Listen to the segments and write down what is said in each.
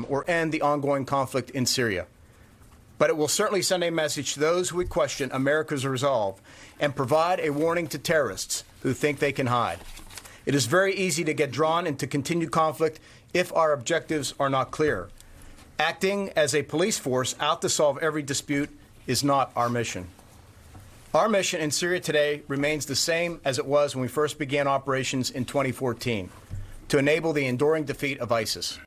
or end the ongoing conflict in Syria. But it will certainly send a message to those who would question America's resolve and provide a warning to terrorists who think they can hide. It is very easy to get drawn into continued conflict if our objectives are not clear. Acting as a police force out to solve every dispute is not our mission. Our mission in Syria today remains the same as it was when we first began operations in 2014, to enable the enduring defeat of ISIS.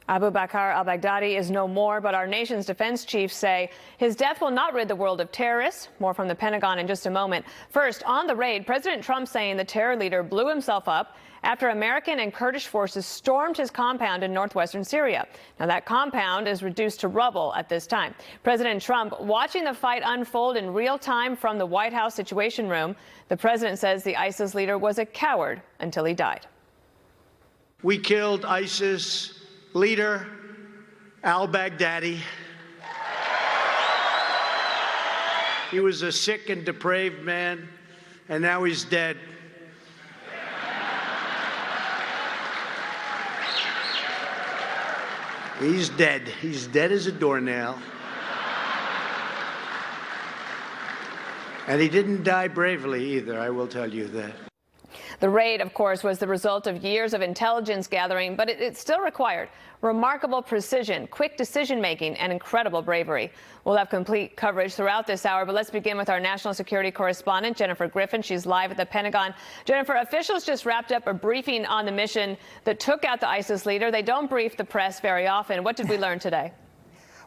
Abu Bakr al-Baghdadi is no more, but our nation's defense chiefs say his death will not rid the world of terrorists. More from the Pentagon in just a moment. First, on the raid, President Trump saying the terror leader blew himself up after American and Kurdish forces stormed his compound in northwestern Syria. Now, that compound is reduced to rubble at this time. President Trump watching the fight unfold in real time from the White House Situation Room. The president says the ISIS leader was a coward until he died. We killed ISIS leader al-Baghdadi. He was a sick and depraved man, and now he's dead. He's dead. He's dead as a doornail. And he didn't die bravely either, I will tell you that. The raid, of course, was the result of years of intelligence gathering, but it still required remarkable precision, quick decision-making, and incredible bravery. We'll have complete coverage throughout this hour, but let's begin with our national security correspondent, Jennifer Griffin. She's live at the Pentagon. Jennifer, officials just wrapped up a briefing on the mission that took out the ISIS leader. They don't brief the press very often. What did we learn today?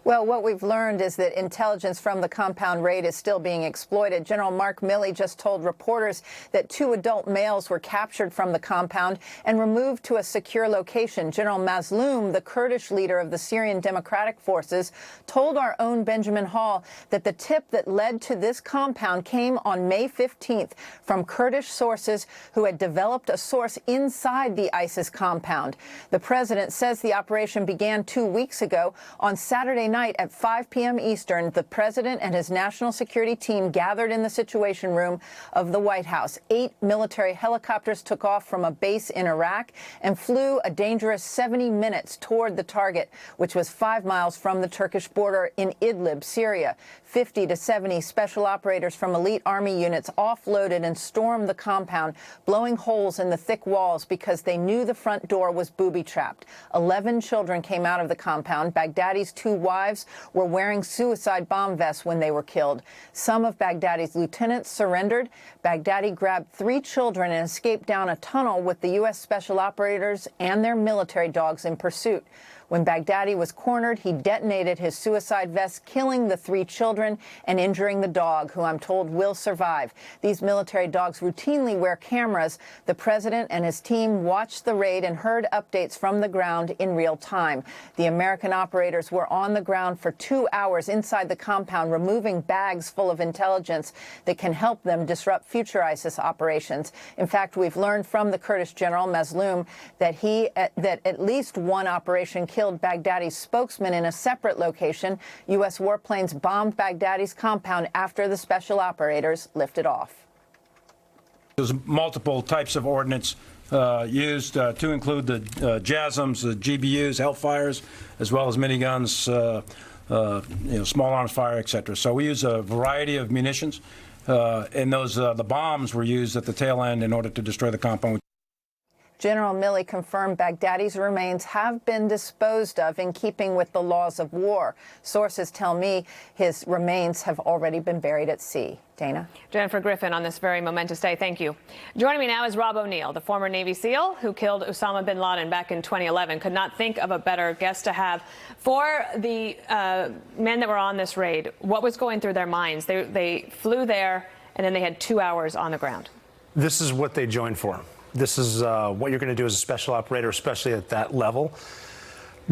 Well, what we've learned is that intelligence from the compound raid is still being exploited. General Mark Milley just told reporters that 2 adult males were captured from the compound and removed to a secure location. General Mazloum, the Kurdish leader of the Syrian Democratic Forces, told our own Benjamin Hall that the tip that led to this compound came on May 15th from Kurdish sources who had developed a source inside the ISIS compound. The president says the operation began 2 weeks ago. On Saturday night at 5 p.m. Eastern, the president and his national security team gathered in the Situation Room of the White House. 8 military helicopters took off from a base in Iraq and flew a dangerous 70 minutes toward the target, which was 5 miles from the Turkish border in Idlib, Syria. 50 to 70 special operators from elite army units offloaded and stormed the compound, blowing holes in the thick walls because they knew the front door was booby-trapped. 11 children came out of the compound. Baghdadi's 2 wives were wearing suicide bomb vests when they were killed. Some of Baghdadi's lieutenants surrendered. Baghdadi grabbed 3 children and escaped down a tunnel with the U.S. special operators and their military dogs in pursuit. When Baghdadi was cornered, he detonated his suicide vest, killing the 3 children and injuring the dog, who I'm told will survive. These military dogs routinely wear cameras. The president and his team watched the raid and heard updates from the ground in real time. The American operators were on the ground for 2 hours inside the compound, removing bags full of intelligence that can help them disrupt future ISIS operations. In fact, we've learned from the Kurdish general, Mazloum, that at least one operation killed Baghdadi's spokesman in a separate location. U.S. warplanes bombed Baghdadi's compound after the special operators lifted off. There's multiple types of ordnance used to include the JASMs, the GBUs, Hellfires, as well as miniguns, small arms fire, etc. So we use a variety of munitions, and the bombs were used at the tail end in order to destroy the compound. General Milley confirmed Baghdadi's remains have been disposed of in keeping with the laws of war. Sources tell me his remains have already been buried at sea. Dana? Jennifer Griffin on this very momentous day. Thank you. Joining me now is Rob O'Neill, the former Navy SEAL who killed Osama bin Laden back in 2011. Could not think of a better guest to have. For the men that were on this raid, what was going through their minds? They flew there, and then they had 2 hours on the ground. This is what they joined for. This is what you're going to do as a special operator, especially at that level.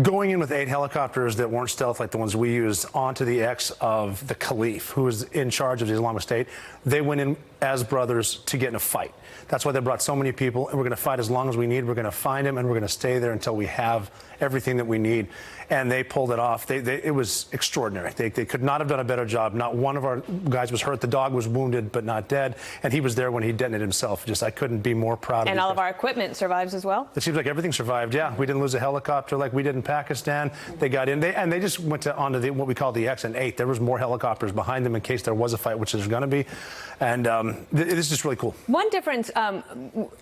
Going in with 8 helicopters that weren't stealth like the ones we used onto the X of the Caliph, who was in charge of the Islamic State. They went in as brothers to get in a fight. That's why they brought so many people, and we're going to fight as long as we need. We're going to find him, and we're going to stay there until we have everything that we need. And they pulled it off. It was extraordinary. They could not have done a better job. Not one of our guys was hurt. The dog was wounded but not dead, and he was there when he detonated himself. I couldn't be more proud of him. And all of our equipment survives as well? It seems like everything survived, yeah. We didn't lose a helicopter like we did in Pakistan. They got in, and they just went onto what we call the X and 8. There was more helicopters behind them in case there was a fight, which there's going to be. And this is just really cool. One difference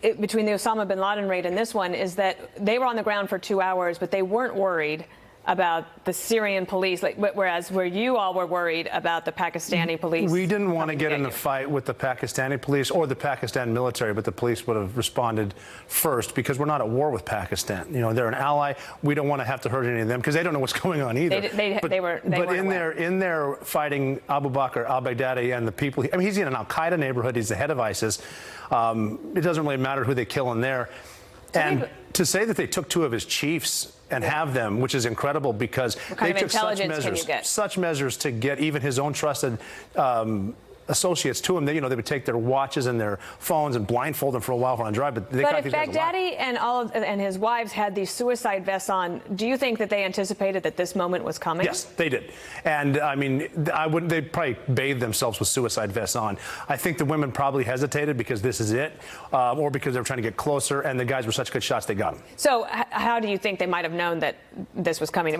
between the Osama bin Laden raid and this one is that they were on the ground for 2 hours, but they weren't worried about the Syrian police, whereas where you all were worried about the Pakistani police. We didn't want to get in a fight with the Pakistani police or the Pakistan military, but the police would have responded first because we're not at war with Pakistan. You know, they're an ally. We don't want to have to hurt any of them because they don't know what's going on either. They were in there fighting Abu Bakr al-Baghdadi and the people. I mean, he's in an al-Qaeda neighborhood. He's the head of ISIS. It doesn't really matter who they kill in there. And to say that they took 2 of his chiefs and have them, which is incredible because they took such measures to get even his own trusted associates to him. They would take their watches and their phones and blindfold them for a while on drive. But if Baghdadi and his wives had these suicide vests on, do you think that they anticipated that this moment was coming? Yes, they did. And I mean, they'd probably bathe themselves with suicide vests on. I think the women probably hesitated because this is it, or because they were trying to get closer. And the guys were such good shots, they got them. So how do you think they might have known that this was coming?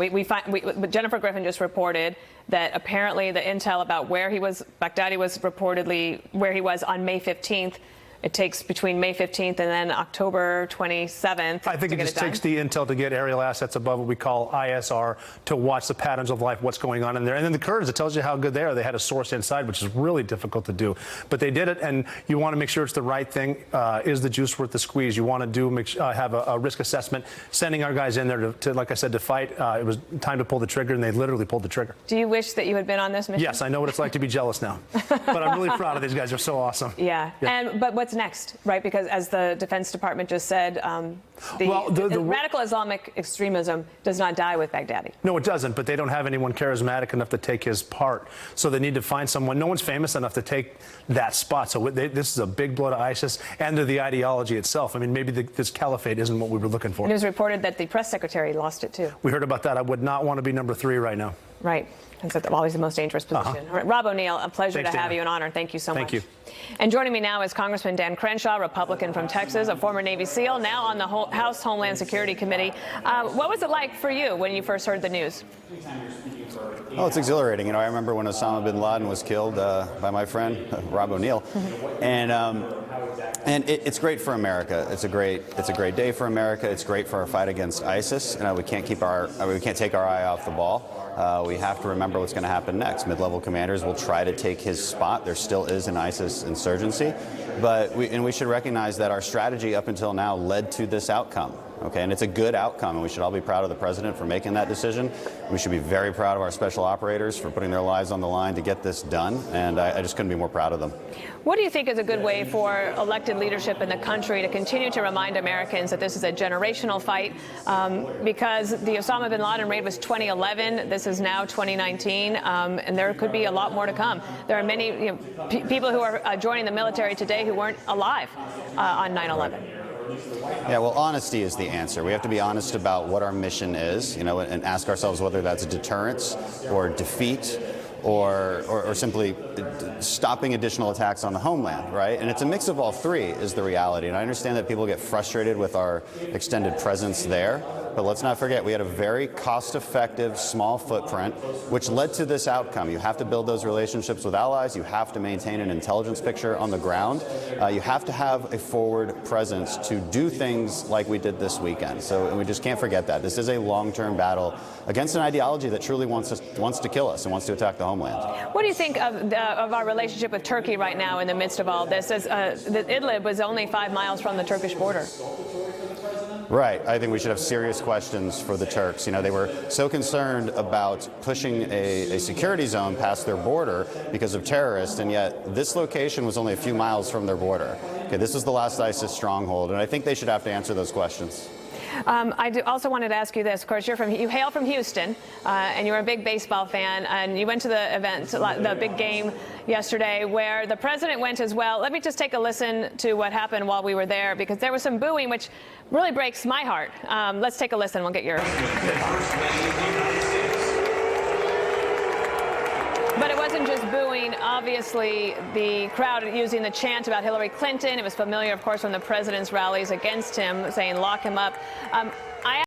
Jennifer Griffin just reported that apparently the intel about where Baghdadi was reportedly where he was on May 15th. It takes between May 15th and then October 27th. I think it just takes the intel to get aerial assets above what we call ISR to watch the patterns of life, what's going on in there. And then the Kurds, it tells you how good they are. They had a source inside, which is really difficult to do. But they did it, and you want to make sure it's the right thing. Is the juice worth the squeeze? You want to have a risk assessment. Sending our guys in there to, like I said, to fight. It was time to pull the trigger, and they literally pulled the trigger. Do you wish that you had been on this mission? Yes, I know what it's like to be jealous now. But I'm really proud of these guys. They're so awesome. Yeah. But what's next, right? Because as the Defense Department just said, the radical Islamic extremism does not die with Baghdadi. No, it doesn't, but they don't have anyone charismatic enough to take his part. So they need to find someone. No one's famous enough to take that spot. So this is a big blow to ISIS and to the ideology itself. I mean, maybe this caliphate isn't what we were looking for. And it was reported that the press secretary lost it, too. We heard about that. I would not want to be number 3 right now. Right. It's always the most dangerous position. All right, Rob O'Neill, a pleasure to have you, an honor. Thank you so much. Thank you. And joining me now is Congressman Dan Crenshaw, Republican from Texas, a former Navy SEAL, now on the House Homeland Security Committee. What was it like for you when you first heard the news? Oh, it's exhilarating. I remember when Osama bin Laden was killed by my friend, Rob O'Neill. And it's great for America. It's a great day for America. It's great for our fight against ISIS. We can't take our eye off the ball. We have to remember what's going to happen next. Mid-level commanders will try to take his spot. There still is an ISIS insurgency, but we should recognize that our strategy up until now led to this outcome. Okay, and it's a good outcome, and we should all be proud of the president for making that decision. We should be very proud of our special operators for putting their lives on the line to get this done, and I just couldn't be more proud of them. What do you think is a good way for elected leadership in the country to continue to remind Americans that this is a generational fight? Because the Osama bin Laden raid was 2011. This is now 2019, and there could be a lot more to come. There are many people who are joining the military today who weren't alive on 9/11. Yeah, well, honesty is the answer. We have to be honest about what our mission is, and ask ourselves whether that's deterrence or defeat or simply stopping additional attacks on the homeland, right? And it's a mix of all three is the reality. And I understand that people get frustrated with our extended presence there, but let's not forget we had a very cost-effective, small footprint, which led to this outcome. You have to build those relationships with allies. You have to maintain an intelligence picture on the ground. You have to have a forward presence to do things like we did this weekend. So we just can't forget that. This is a long-term battle against an ideology that truly wants to kill us and wants to attack the homeland. What do you think of our relationship with Turkey right now in the midst of all this? As Idlib was only 5 miles from the Turkish border. Right. I think we should have serious questions for the Turks. They were so concerned about pushing a security zone past their border because of terrorists, and yet this location was only a few miles from their border. Okay, this is the last ISIS stronghold, and I think they should have to answer those questions. I also wanted to ask you this. Of course, you hail from Houston, and you're a big baseball fan, and you went to the event, the big game yesterday, where the president went as well. Let me just take a listen to what happened while we were there, because there was some booing, which really breaks my heart. Let's take a listen. We'll get your... But it wasn't just booing. Obviously, the crowd using the chant about Hillary Clinton. It was familiar, of course, from the president's rallies against him, saying, lock him up.